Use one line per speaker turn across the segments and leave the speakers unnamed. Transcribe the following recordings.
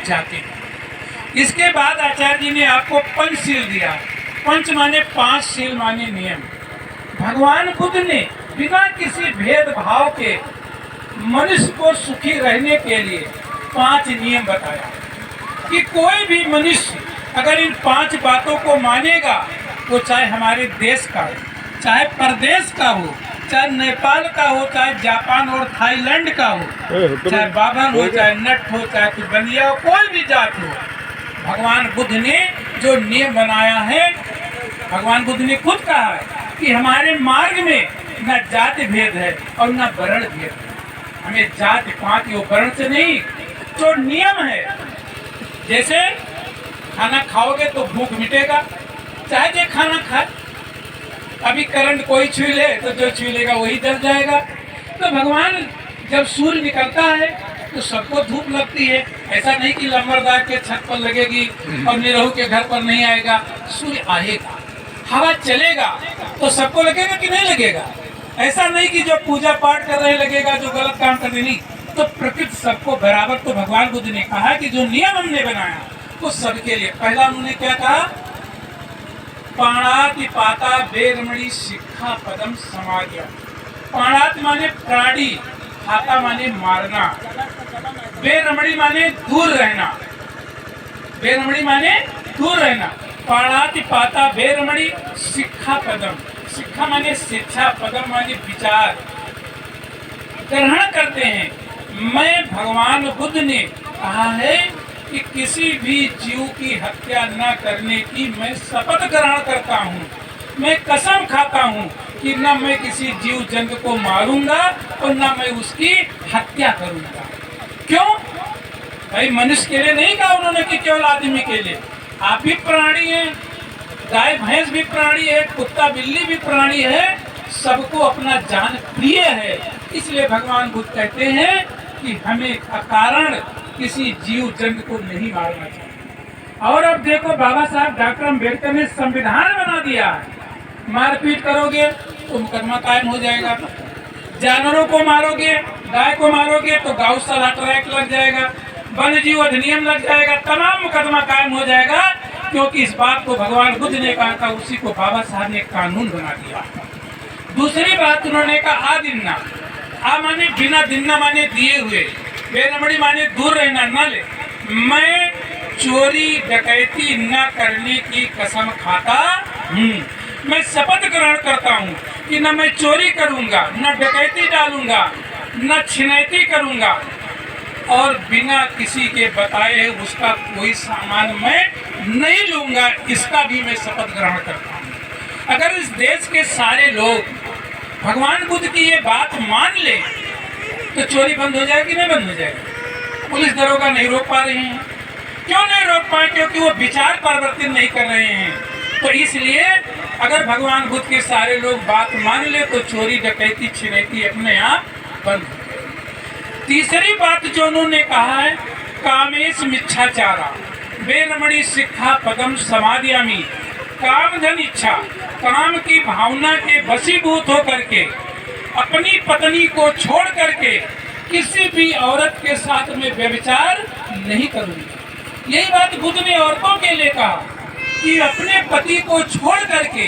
जाते हैं। इसके बाद आचार्य जी ने आपको पंचशील दिया। पंच माने 5, शील माने नियम। भगवान बुद्ध ने बिना किसी भेदभाव के मनुष्य को सुखी रहने के लिए 5 नियम बताया कि कोई भी मनुष्य अगर इन 5 बातों को मानेगा, तो चाहे हमारे देश का हो, चाहे प्रदेश का हो, चाहे नेपाल का हो, चाहे जापान और थाईलैंड का हो, चाहे बाभन हो, चाहे नट हो, चाहे तिब्बतिया हो, कोई भी जात हो, भगवान बुद्ध ने जो नियम बनाया है, भगवान बुद्ध ने खुद कहा है कि हमारे मार्ग में न जाति भेद है और न वर्ण भेद है। हमें जाति पाति और वर्ण से नहीं, जो नियम है, जैसे खाना खाओगे तो भूख मिटेगा, चाहे जो खाना खाए। अभी करंट कोई छू ले तो जो छू लेगा वही जल जाएगा। तो भगवान जब सूर्य निकलता है तो सबको धूप लगती है। ऐसा नहीं कि लंबरदार के छत पर लगेगी और निरहु के घर पर नहीं आएगा। सूर्य आएगा, हवा चलेगा तो सबको लगेगा कि नहीं लगेगा। ऐसा नहीं कि जो पूजा पाठ कर रहे लगेगा, जो गलत काम कर रहे नहीं। तो प्रकृति सबको बराबर। तो भगवान बुद्ध ने कहा कि जो नियम हमने बनाया वो सबके लिए। पहला उन्होंने क्या कहा, पाणाति पाता बेरमणि शिक्षा पदम समाज्ञा। पाणाति माने प्राणी, पाता माने मारना, बेरमणि माने दूर रहना, बेरमणि माने दूर रहना। पाणाति पाता बेरमणि शिक्षा पदम, शिक्षा माने शिक्षा, पदम माने विचार ग्रहण करते हैं। मैं भगवान बुद्ध ने कहा है कि किसी भी जीव की हत्या न करने की मैं शपथ ग्रहण करता हूँ। मैं कसम खाता हूँ कि न मैं किसी जीव जंतु को मारूंगा और न मैं उसकी हत्या करूंगा। क्यों भाई? मनुष्य के लिए नहीं कहा उन्होंने कि केवल आदमी के लिए। आप भी प्राणी हैं, गाय भैंस भी प्राणी है, कुत्ता बिल्ली भी प्राणी है, सबको अपना जान प्रिय है। इसलिए भगवान बुद्ध कहते हैं कि हमें अकारण किसी जीव जंतु को नहीं मारना चाहिए। और अब देखो, बाबा साहब डॉक्टर अम्बेडकर ने संविधान बना दिया है, मारपीट करोगे तो मुकदमा कायम हो जाएगा, जानवरों को मारोगे, गाय को मारोगे तो गौशाला ट्रैक्ट लग जाएगा, वन्य जीव अधिनियम लग जाएगा, तमाम मुकदमा कायम हो जाएगा। क्योंकि इस बात को भगवान बुद्ध ने कहा था, उसी को बाबा साहब ने कानून बना दिया। दूसरी बात उन्होंने कहा, आदिन्ना, आ माने बिना, दिन्ना माने दिए हुए, बेरमणि माने दूर रहना, न ले। मैं चोरी डकैती न करने की कसम खाता हूँ। मैं शपथ ग्रहण करता हूँ कि न मैं चोरी करूँगा, न डकैती डालूंगा, न छिनैती करूँगा, और बिना किसी के बताए उसका कोई सामान मैं नहीं लूँगा। इसका भी मैं शपथ ग्रहण करता हूँ। अगर इस देश के सारे लोग भगवान बुद्ध की ये बात मान ले तो चोरी बंद हो जाएगी, नहीं बंद हो जाएगी? पुलिस दरोगा नहीं रोक पा रहे हैं। क्यों नहीं रोक पाए? क्योंकि वो विचार परिवर्तन नहीं कर रहे हैं। तो इसलिए अगर भगवान बुद्ध के सारे लोग बात मान ले तो चोरी डकैती छिनैती अपने आप बंद हो जाएगी। तीसरी बात जो उन्होंने कहा है, कामेश मिच्छाचारा बेरमणि शिक्षा पदम समादियामी। काम धन इच्छा, काम की भावना के वशीभूत होकर के अपनी पत्नी को छोड़ करके किसी भी औरत के साथ में व्यभिचार नहीं करूंगी। यही बात बुद्ध ने औरतों के लिए कहा कि अपने पति को छोड़ करके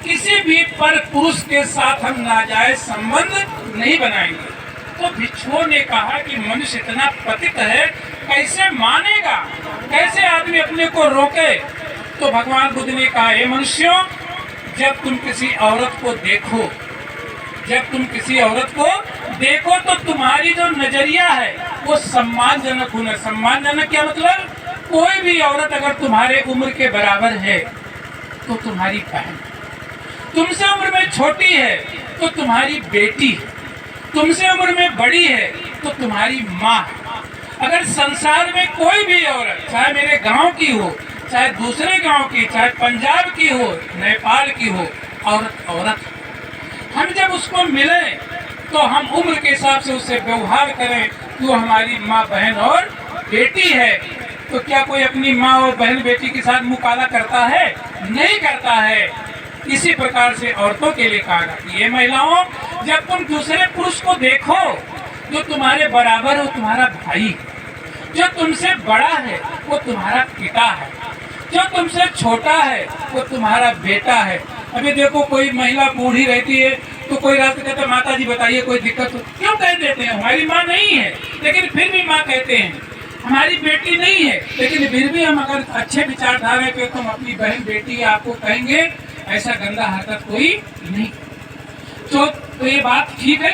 किसी भी पर पुरुष के साथ हम नाजायज संबंध नहीं बनाएंगे। तो भिक्षुओं ने कहा कि मनुष्य इतना पतित है, कैसे मानेगा, कैसे आदमी अपने को रोके? तो भगवान बुद्ध ने कहा, हे मनुष्यों, जब तुम किसी औरत को देखो, जब तुम किसी औरत को देखो तो तुम्हारी जो नजरिया है वो सम्मानजनक होना। सम्मानजनक क्या मतलब? कोई भी औरत अगर तुम्हारे उम्र के बराबर है तो तुम्हारी बहन, तुमसे उम्र में छोटी है तो तुम्हारी बेटी, तुमसे उम्र में बड़ी है तो तुम्हारी माँ। अगर संसार में कोई भी औरत, चाहे मेरे गांव की हो, चाहे दूसरे गांव की, चाहे पंजाब की हो, नेपाल की हो, औरत औरत। हम जब उसको मिले तो हम उम्र के हिसाब से उससे व्यवहार करें कि वो हमारी माँ, बहन और बेटी है। तो क्या कोई अपनी माँ और बहन बेटी के साथ मुँह काला करता है? नहीं करता है। इसी प्रकार से औरतों के लिए कहा जाता है, ये महिलाओं, जब तुम दूसरे पुरुष को देखो जो तुम्हारे बराबर हो, तुम्हारा भाई, जो तुमसे बड़ा है वो तुम्हारा पिता है, जो तुमसे छोटा है वो तुम्हारा बेटा है। अभी देखो कोई महिला बूढ़ी रहती है तो कोई रात को कहते माता जी बताइए कोई दिक्कत हो, क्यों कह देते हैं हमारी माँ नहीं है लेकिन फिर भी माँ कहते हैं, हमारी बेटी नहीं है लेकिन फिर भी हम अगर अच्छे विचारधारा पे तुम अपनी बहन बेटी है आपको कहेंगे ऐसा गंदा हरकत कोई नहीं। तो ये बात ठीक है